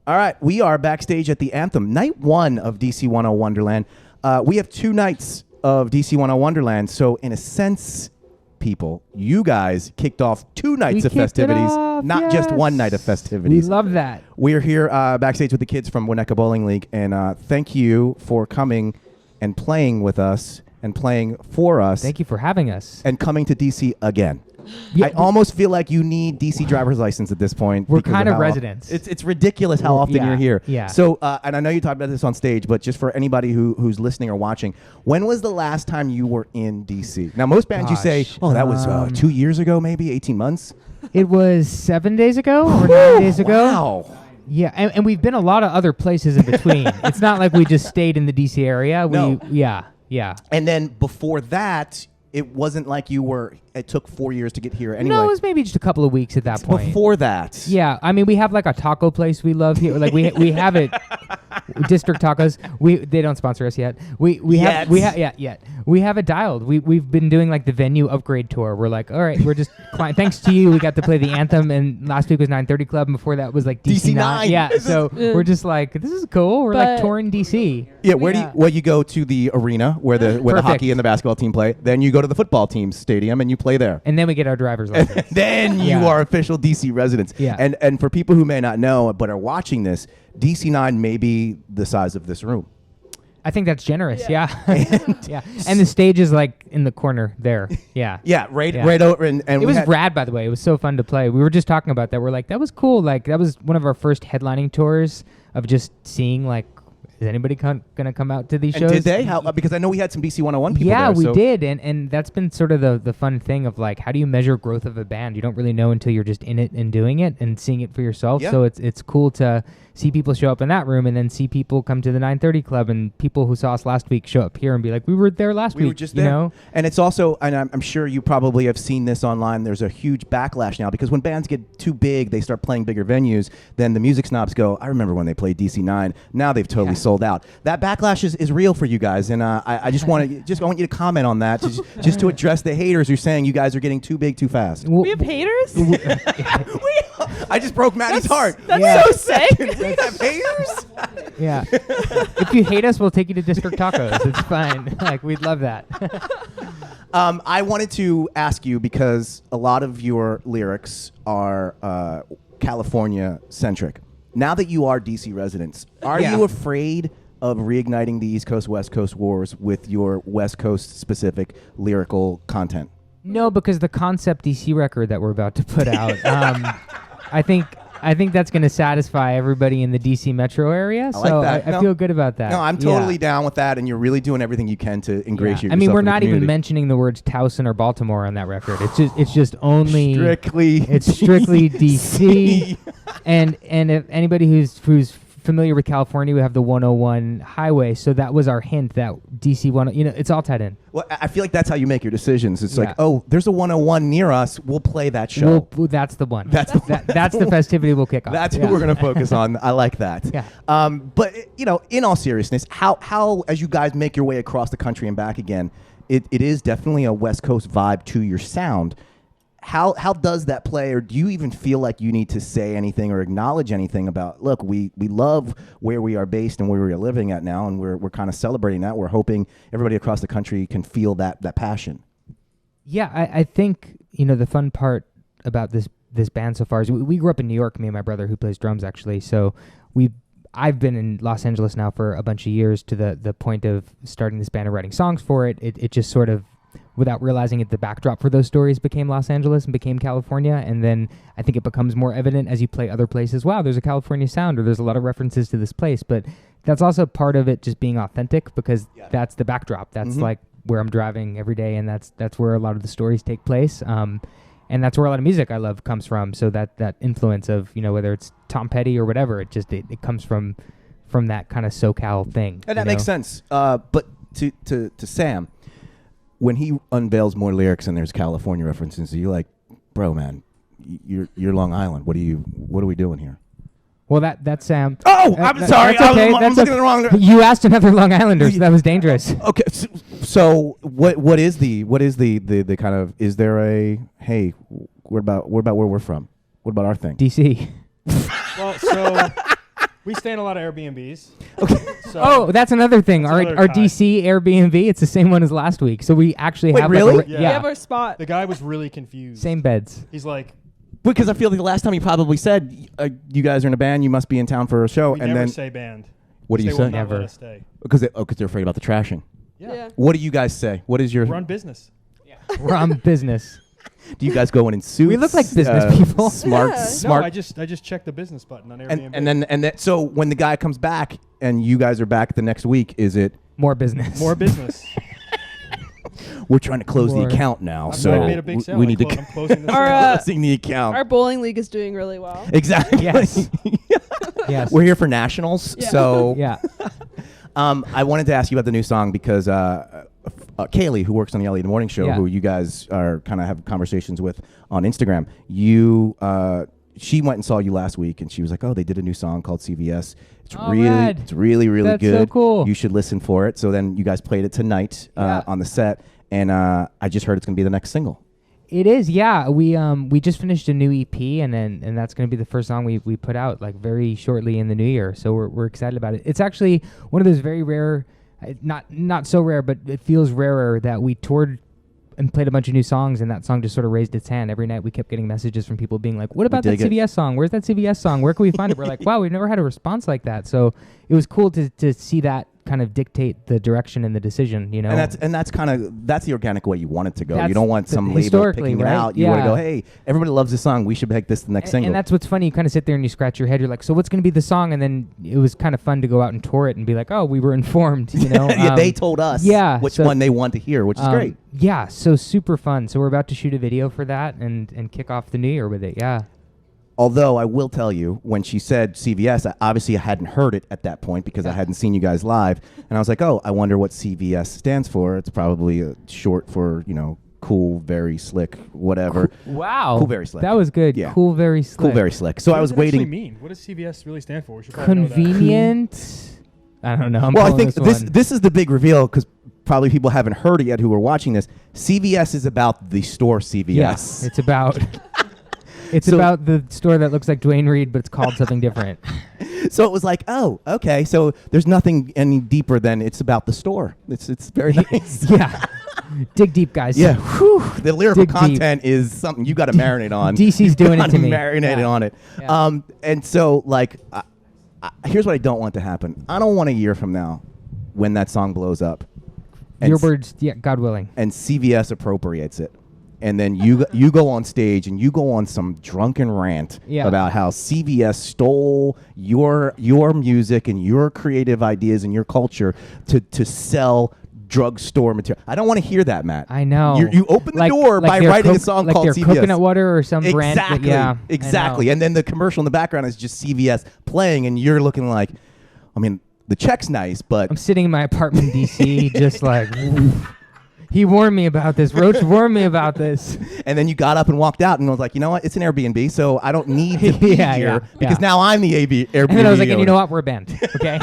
All right, we are backstage at the Anthem, night 1 of DC101-DERLAND. We have 2 nights of DC101-DERLAND, so in a sense, people, you guys kicked off 2 nights of festivities, not just 1 night of festivities. We love that. We're here backstage with the kids from Winnetka Bowling League, and thank you for coming and playing with us and playing for us. Thank you for having us. And coming to DC again. Yeah, I almost feel like you need DC driver's license at this point. We're kind of residents. It's ridiculous how often you're here. Yeah. So, and I know you talked about this on stage, but just for anybody who's listening or watching, when was the last time you were in DC? Now, most bands you say, oh, that was 2 years ago, maybe 18 months. It was 7 days ago or 9 days ago. Wow. Yeah, and we've been a lot of other places in between. It's not like we just stayed in the DC area. No. Yeah. And then before that, it wasn't like it took 4 years to get here anyway. No, it was maybe just a couple of weeks at that point. Before that. Yeah, I mean, we have like a taco place we love here. Like we have it, District Tacos. They don't sponsor us yet. We have it dialed. We've been doing like the venue upgrade tour. We're like, all right, we're just thanks to you, we got to play the Anthem, and last week was 930 Club, and before that was like DC9. Yeah, so we're just like, this is cool. We're like touring DC. Yeah, where you go to the arena where the hockey and the basketball team play. Then you go to the football team's stadium and you play there. And then we get our driver's license. Then you are official DC residents. Yeah. And for people who may not know but are watching this, DC9 may be the size of this room. I think that's generous. Yeah. And the stage is like in the corner there. Yeah. Right over. And it was rad, by the way. It was so fun to play. We were just talking about that. We're like, that was cool. Like, that was one of our first headlining tours of just seeing like, is anybody going to come out to these shows? Did they? Because I know we had some DC101 people there. Yeah, we did. And that's been sort of the fun thing of like, how do you measure growth of a band? You don't really know until you're just in it and doing it and seeing it for yourself. Yeah. So it's cool to see people show up in that room and then see people come to the 930 Club and people who saw us last week show up here and be like, we were there last week. We were just there. You know? And it's also, and I'm sure you probably have seen this online, there's a huge backlash now because when bands get too big, they start playing bigger venues, then the music snobs go, I remember when they played DC9, now they've totally sold out. That backlash is real for you guys, and I just want you to comment on that, just to address the haters who're saying you guys are getting too big too fast. We have haters? I just broke Maddie's heart. That's so sick. We have haters? Yeah. If you hate us, we'll take you to District Tacos. It's fine. Like, we'd love that. I wanted to ask you, because a lot of your lyrics are California-centric. Now that you are DC residents, are you afraid of reigniting the East Coast-West Coast wars with your West Coast-specific lyrical content? No, because the concept DC record that we're about to put out, I think that's going to satisfy everybody in the DC metro area. So I feel good about that. No, I'm totally down with that, and you're really doing everything you can to ingratiate yourself. I mean, we're not even mentioning the words Towson or Baltimore on that record. It's just only strictly DC. and if anybody who's familiar with California, we have the 101 highway, so that was our hint that DC 1, it's all tied in. Well, I feel like that's how you make your decisions. It's like, oh, there's a 101 near us, we'll play that show. That's the one. That's the festivity we'll kick off. That's who we're going to focus on. I like that. Yeah. But in all seriousness, how as you guys make your way across the country and back again, it is definitely a West Coast vibe to your sound. How does that play, or do you even feel like you need to say anything or acknowledge anything about, look, we love where we are based and where we are living at now, and we're kind of celebrating that. We're hoping everybody across the country can feel that passion. Yeah, I think, the fun part about this band so far is we grew up in New York, me and my brother who plays drums actually, so I've been in Los Angeles now for a bunch of years to the point of starting this band and writing songs for it. It just sort of, without realizing it, the backdrop for those stories became Los Angeles and became California. And then I think it becomes more evident as you play other places. Wow, there's a California sound, or there's a lot of references to this place. But that's also part of it just being authentic, because that's the backdrop. That's like where I'm driving every day, and that's where a lot of the stories take place. And that's where a lot of music I love comes from. So that influence of, whether it's Tom Petty or whatever, it comes from that kind of SoCal thing. And that makes sense. But to Sam, when he unveils more lyrics and there's California references, you're like, bro, man, you're Long Island. What are we doing here? Well, that's Sam. Oh, I'm sorry. That's okay. I'm looking at the wrong. You asked another Long Islander, so that was dangerous. Okay, so what is the kind of, is there a, hey, what about where we're from? What about our thing? DC. Well, so We stay in a lot of Airbnbs. Okay. Oh, that's another thing. That's Our another tie. DC Airbnb, it's the same one as last week. So we actually Wait, have really? Like Yeah. We have our spot. The guy was really confused. same beds. He's like, Because I feel like the last time you probably said you guys are in a band, you must be in town for a show, we and never then say band. what do you They say? will not Never. let us stay. Because they're afraid about the trashing. Yeah. What do you guys say? What is your? Run business. We're on business. Do you guys go in suits? We look like business people. Smart, Yeah. smart. No, I just checked the business button on Airbnb. and then so when the guy comes back and you guys are back the next week, is it? More business. More business. We're trying to close More. the account now, I so made a big sale. we need to. I'm closing this. Our, sale. Closing the account. Our bowling league is doing really well. Exactly. Yes. Yes. We're here for nationals, Yeah. so Yeah. I wanted to ask you about the new song because Kaylee, who works on the Ellie in the Morning Show, Yeah. who you guys are kind of have conversations with on Instagram, she went and saw you last week, and she was like, "Oh, they did a new song called CVS. It's Oh, really, rad. it's really, really That's good. so cool. You should listen for it." So then you guys played it tonight Yeah. on the set, and I just heard it's gonna be the next single. It is, yeah. We just finished a new EP, and that's going to be the first song we put out like very shortly in the new year. So we're excited about it. It's actually one of those very rare, not so rare, but it feels rarer that we toured and played a bunch of new songs, and that song just sort of raised its hand. Every night we kept getting messages from people being like, "What about that dig it." CVS song? Where's that CVS song? Where can we find it?" We're like, "Wow, we've never had a response like that." So it was cool to see that kind of dictate the direction and the decision, you know. And that's kind of the organic way you want it to go. You That's don't want some label historically, picking it right? out. You want to Yeah. go, "Hey, everybody loves this song. We should make this the next single." And that's what's funny. You kind of sit there and you scratch your head. You're like, so what's going to be the song? And then it was kind of fun to go out and tour it and be like, oh, we were informed, you know? Yeah, they told us yeah, which so- one they want to hear, which is great. Yeah, so super fun. So we're about to shoot a video for that and kick off the new year with it. Yeah. Although I will tell you, when she said CVS, I hadn't heard it at that point because I hadn't seen you guys live. And I was like, oh, I wonder what CVS stands for. It's probably short for, cool, very slick, whatever. Wow. Cool, very slick. That was good. Yeah. Cool, very slick. Cool, very slick. So What I was does it actually waiting. mean? What does CVS really stand for? We should probably know that. Convenient. I don't know. I'm Well, I calling think this one. this is the big reveal because probably people haven't heard it yet who are watching this. CVS is about the store CVS. Yes, it's about... It's So- about the store that looks like Dwayne Reed, but it's called something different. So it was like, oh, okay. So there's nothing any deeper than it's about the store. It's very nice. Yeah. Dig deep, guys. Yeah, whew, the lyrical Dig deep. content is something you got to marinate on. DC's doing it to me. Marinate Yeah. on it. Yeah. And so, like, here's what I don't want to happen. I don't want a year from now when that song blows up. And Your words, yeah, God willing. And CVS appropriates it. And then you go on stage and you go on some drunken rant Yeah. about how CVS stole your music and your creative ideas and your culture to sell drugstore material. I don't want to hear that, Matt. I know. You open the door by their writing a song like called their CVS. coconut water or some brand. That, Exactly. yeah, I Exactly. know. And then the commercial in the background is just CVS playing, and you're looking like, I mean, the check's nice, but I'm sitting in my apartment in DC, just like, he warned me about this. Roche warned me about this. and then you got up and walked out, and I was like, you know what? It's an Airbnb, so I don't need to be Yeah, here yeah, because yeah. now I'm the Airbnb. And then I was like, and you owner. know what? We're a band. Okay,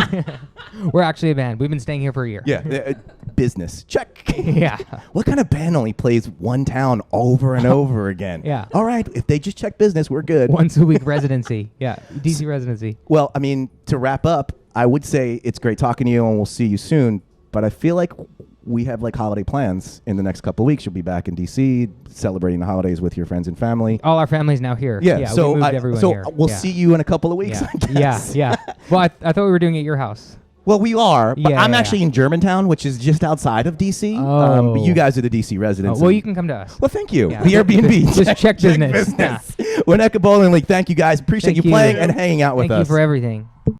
we're actually a band. We've been staying here for a year. Yeah, business check. Yeah. What kind of band only plays one town over and over again? Yeah. All right, if they just check business, we're good. Once a week residency. Yeah, DC residency. Well, I mean, to wrap up, I would say it's great talking to you, and we'll see you soon. But I feel like we have like holiday plans in the next couple of weeks. You'll be back in DC celebrating the holidays with your friends and family. All our family's now here. Yeah, so we moved everyone here. we'll Yeah. see you in a couple of weeks. Yeah. I guess. Yeah, yeah. Well, I thought we were doing it at your house. Well, we are, but Yeah, I'm yeah, actually yeah. in Germantown, which is just outside of DC. Oh. But you guys are the DC residents. Well, and- you can come to us. Well, thank you. Yeah. The Airbnb. Just check business. Winnetka Bowling League. Thank you guys. Appreciate Thank you you. playing and hanging out with Thank us. you for everything.